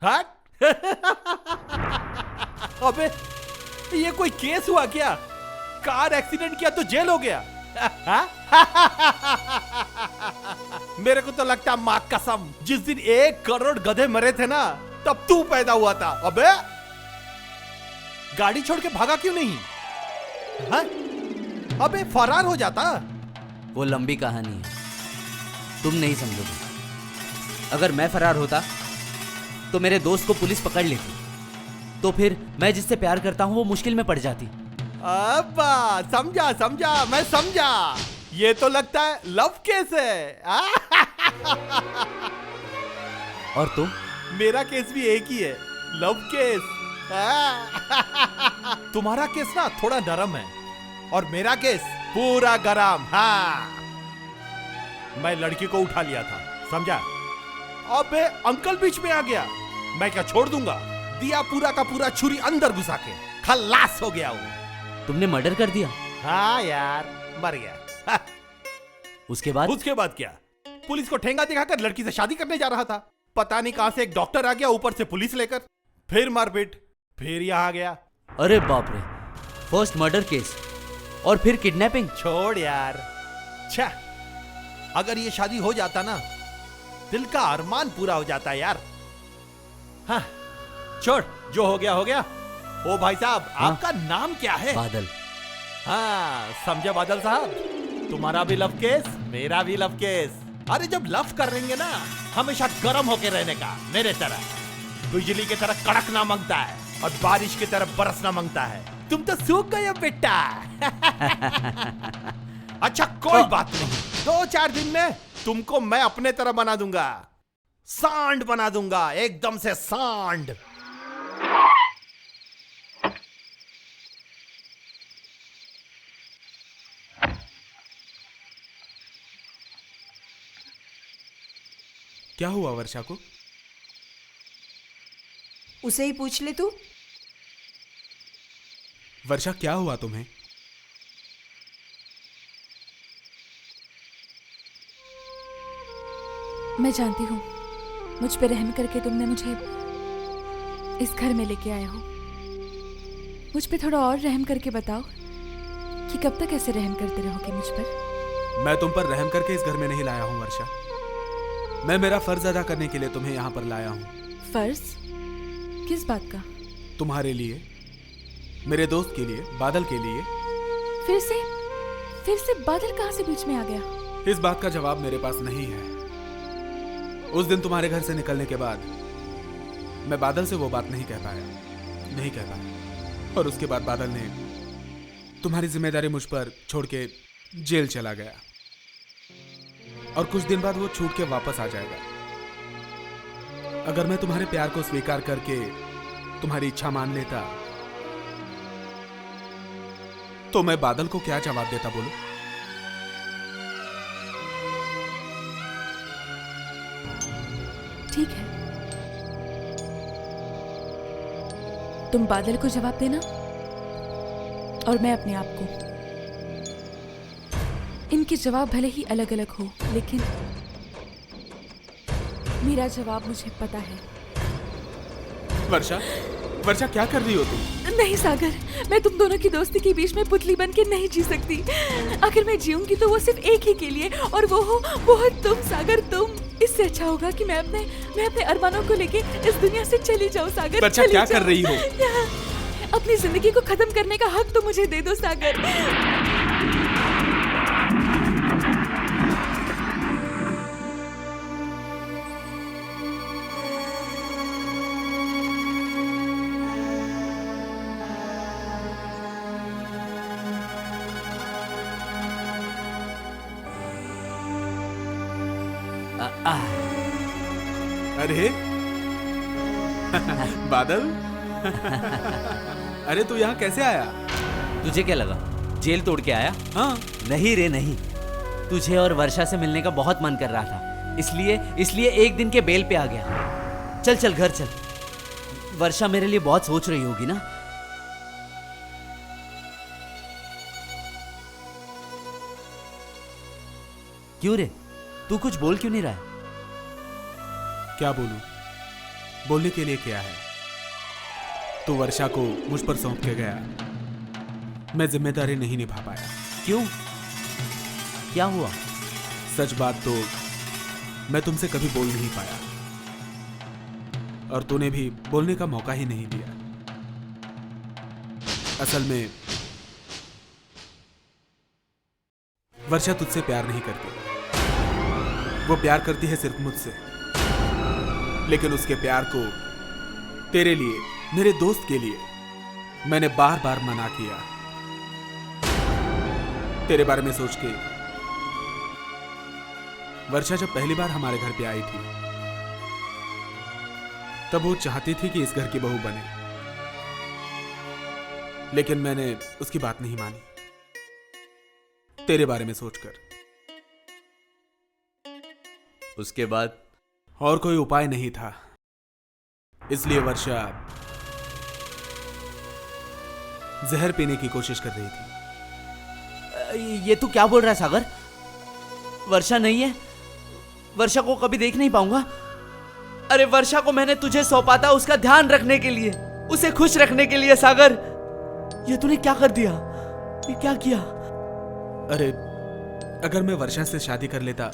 हट। अबे ये कोई केस हुआ क्या? कार एक्सीडेंट किया तो जेल हो गया? मेरे को तो लगता मां कसम, जिस दिन 1 करोड़ गधे मरे थे ना, तब तू पैदा हुआ था। अबे गाड़ी छोड़ के भागा क्यों नहीं? हाँ? अबे फरार हो जाता। वो लंबी कहानी है, तुम नहीं समझोगे। अगर मैं फरार होता तो मेरे दोस्त को पुलिस पकड़ लेती, तो फिर मैं जिससे प्यार करता हूं वो मुश्किल में पड़ जाती। अब्बा समझा समझा, मैं समझा। ये तो लगता है लव केस है। और तुम? मेरा केस भी एक ही है, लव केस। तुम्हारा केस ना थोड़ा नरम है और मेरा केस पूरा गरम। हाँ, मैं लड़की को उठा लिया था, समझा? अबे अंकल बीच में आ गया, मैं क्या छोड़ दूंगा? दिया पूरा का पूरा छुरी अंदर घुसा के, खल्लास हो गया वो। तुमने मर्डर कर दिया? हाँ यार, मर गया। उसके बाद? उसके बाद क्या? पुलिस को ठेंगा दिखाकर लड़की से शादी करने जा रहा था। पता नहीं कहां से एक डॉक्टर आ गया, ऊपर से पुलिस लेकर, फिर मारपीट, फिर यहां आ गया। अरे बाप रे, फर्स्ट मर्डर केस और फिर किडनैपिंग। छोड़ यार। छा, अगर ये शादी हो जाता ना, दिल का अरमान पूरा हो जाता यार। हाँ, छोड़, जो हो गया हो गया। ओ भाई साहब, हाँ? आपका नाम क्या है? बादल। हाँ, समझे बादल साहब, तुम्हारा भी लव केस, मेरा भी लव केस। अरे जब लव कर रहेंगे ना, हमेशा गर्म होके रहने का, मेरे तरह। बिजली की तरह कड़कना मांगता है और बारिश की तरह बरसना मांगता है। तुम तो सूख गए हो बेटा। अच्छा कोई बात नहीं, 2-4 दिन में तुमको मैं अपने तरह बना दूंगा, सांड बना दूंगा, एकदम से सांड। क्या हुआ वर्षा को? उसे ही पूछ ले तू। वर्षा क्या हुआ तुम्हें? मैं जानती हूँ, मुझ पे रहम करके तुमने मुझे इस घर में लेके आए हो। मुझ पे थोड़ा और रहम करके बताओ कि कब तक ऐसे रहम करते रहोगे मुझ पर? मैं तुम पर रहम करके इस घर में नहीं लाया हूँ वर्षा। मैं मेरा फर्ज अदा करने के लिए तुम्हें यहाँ पर लाया हूँ। फर्ज? किस बात का? तुम्हारे लिए, मेरे दोस्त के लिए, बादल के लिए। फिर से बादल कहाँ से बीच में आ गया? इस बात का जवाब मेरे पास नहीं है। उस दिन तुम्हारे घर से निकलने के बाद मैं बादल से वो बात नहीं कह पाया और उसके बाद बादल ने तुम्हारी जिम्मेदारी मुझ पर छोड़ के जेल चला गया और कुछ दिन बाद वो छूट के वापस आ जाएगा। अगर मैं तुम्हारे प्यार को स्वीकार करके तुम्हारी इच्छा मान लेता तो मैं बादल को क्या जवाब देता बोलो? ठीक है, तुम बादल को जवाब देना और मैं अपने आप को। इनके जवाब भले ही अलग अलग हो, लेकिन मेरा जवाब मुझे पता है। वर्षा, वर्षा क्या कर रही हो तुम? नहीं सागर, मैं तुम दोनों की दोस्ती के बीच में पुतली बन के नहीं जी सकती। अगर मैं जीऊंगी तो वो सिर्फ एक ही के लिए, और वो हो तुम सागर, तुम। इससे अच्छा होगा कि मैं अपने अरमानों को लेके इस दुनिया से चली जाऊं सागर। वर्षा क्या कर रही हो? अपनी जिंदगी को खत्म करने का हक तो मुझे दे दो सागर। अरे बादल, अरे तू यहाँ कैसे आया? तुझे क्या लगा जेल तोड़ के आया? हाँ। नहीं रे नहीं, तुझे और वर्षा से मिलने का बहुत मन कर रहा था, इसलिए एक दिन के बेल पे आ गया। चल चल घर चल, वर्षा मेरे लिए बहुत सोच रही होगी ना। क्यों रे, तू कुछ बोल क्यों नहीं रहा है? क्या बोलूं? बोलने के लिए किया है। तू वर्षा को मुझ पर सौंप के गया, मैं जिम्मेदारी नहीं निभा पाया। क्यों? क्या हुआ? सच बात तो मैं तुमसे कभी बोल नहीं पाया, और तूने भी बोलने का मौका ही नहीं दिया। असल में वर्षा तुझसे प्यार नहीं करती, वो प्यार करती है सिर्फ मुझसे। लेकिन उसके प्यार को तेरे लिए, मेरे दोस्त के लिए मैंने बार बार मना किया। तेरे बारे में सोच के वर्षा जब पहली बार हमारे घर पे आई थी, तब वो चाहती थी कि इस घर की बहू बने, लेकिन मैंने उसकी बात नहीं मानी। तेरे बारे में सोचकर उसके बाद और कोई उपाय नहीं था, इसलिए वर्षा जहर पीने की कोशिश कर रही थी। ये तू क्या बोल रहा है सागर? वर्षा नहीं है, वर्षा को कभी देख नहीं पाऊंगा। अरे वर्षा को मैंने तुझे सौंपा था उसका ध्यान रखने के लिए, उसे खुश रखने के लिए। सागर, ये तूने क्या कर दिया? ये क्या किया? अरे अगर मैं वर्षा से शादी कर लेता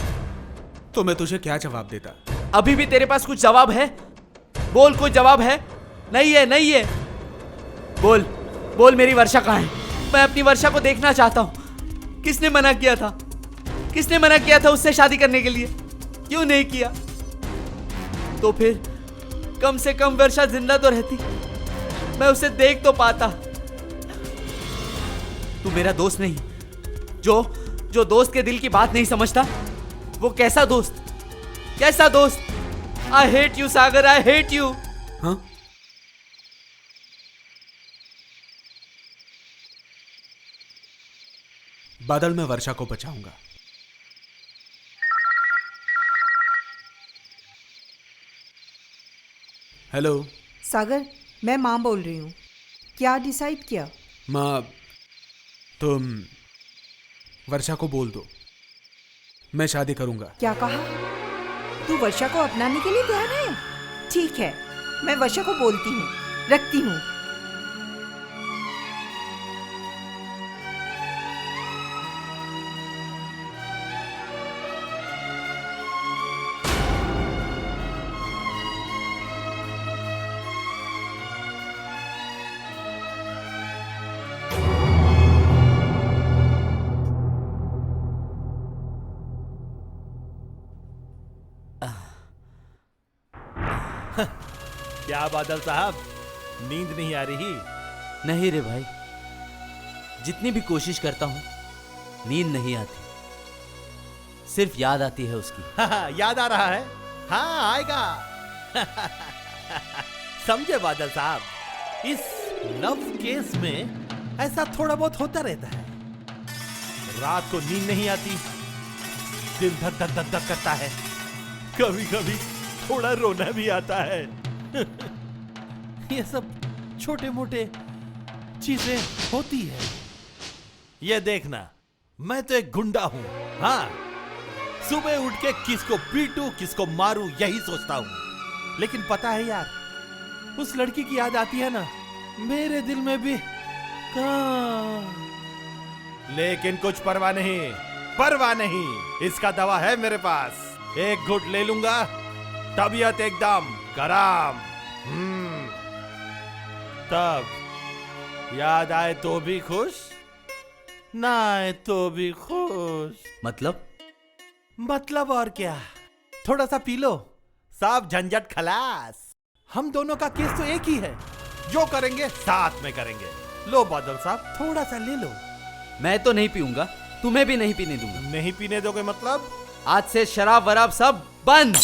तो मैं तुझे क्या जवाब देता? अभी भी तेरे पास कुछ जवाब है? बोल, कोई जवाब है? नहीं है, नहीं है। बोल बोल, मेरी वर्षा कहाँ है? मैं अपनी वर्षा को देखना चाहता हूं। किसने मना किया था? किसने मना किया था उससे शादी करने के लिए? क्यों नहीं किया? तो फिर कम से कम वर्षा जिंदा तो रहती, मैं उसे देख तो पाता। तू मेरा दोस्त नहीं, जो दोस्त के दिल की बात नहीं समझता, वो कैसा दोस्त? कैसा दोस्त? I hate you Sagar, I hate you. हाँ? बादल, मैं वर्षा को बचाऊंगा। हेलो सागर, मैं माँ बोल रही हूँ। क्या डिसाइड किया? माँ, तुम वर्षा को बोल दो मैं शादी करूंगा। क्या कहा? तू वर्षा को अपनाने के लिए तैयार है? ठीक है, मैं वर्षा को बोलती हूँ, रखती हूँ। क्या बादल साहब, नींद नहीं आ रही? नहीं रे भाई, जितनी भी कोशिश करता हूं नींद नहीं आती, सिर्फ याद आती है उसकी। याद आ रहा है? हाँ, आएगा। समझे बादल साहब, इस लव केस में ऐसा थोड़ा बहुत होता रहता है। रात को नींद नहीं आती, दिल धक धक धक धक करता है, कभी कभी थोड़ा रोना भी आता है। ये सब छोटे मोटे चीजें होती है। ये देखना, मैं तो एक गुंडा हूं। हाँ, सुबह उठ के किसको पीटूं, किसको मारूं, यही सोचता हूं। लेकिन पता है यार, उस लड़की की याद आती है ना, मेरे दिल में भी कहाँ। लेकिन कुछ परवाह नहीं, परवाह नहीं, इसका दवा है मेरे पास। एक घुट ले लूंगा, तबीयत एकदम गरम। तब याद आए तो भी खुश, ना आए तो भी खुश। मतलब और क्या, थोड़ा सा पी लो, सब झंझट खलास। हम दोनों का केस तो एक ही है, जो करेंगे साथ में करेंगे। लो बादल साहब, थोड़ा सा ले लो। मैं तो नहीं पीऊंगा, तुम्हें भी नहीं पीने दूंगा। नहीं पीने दोगे मतलब? आज से शराब वराब सब बंद।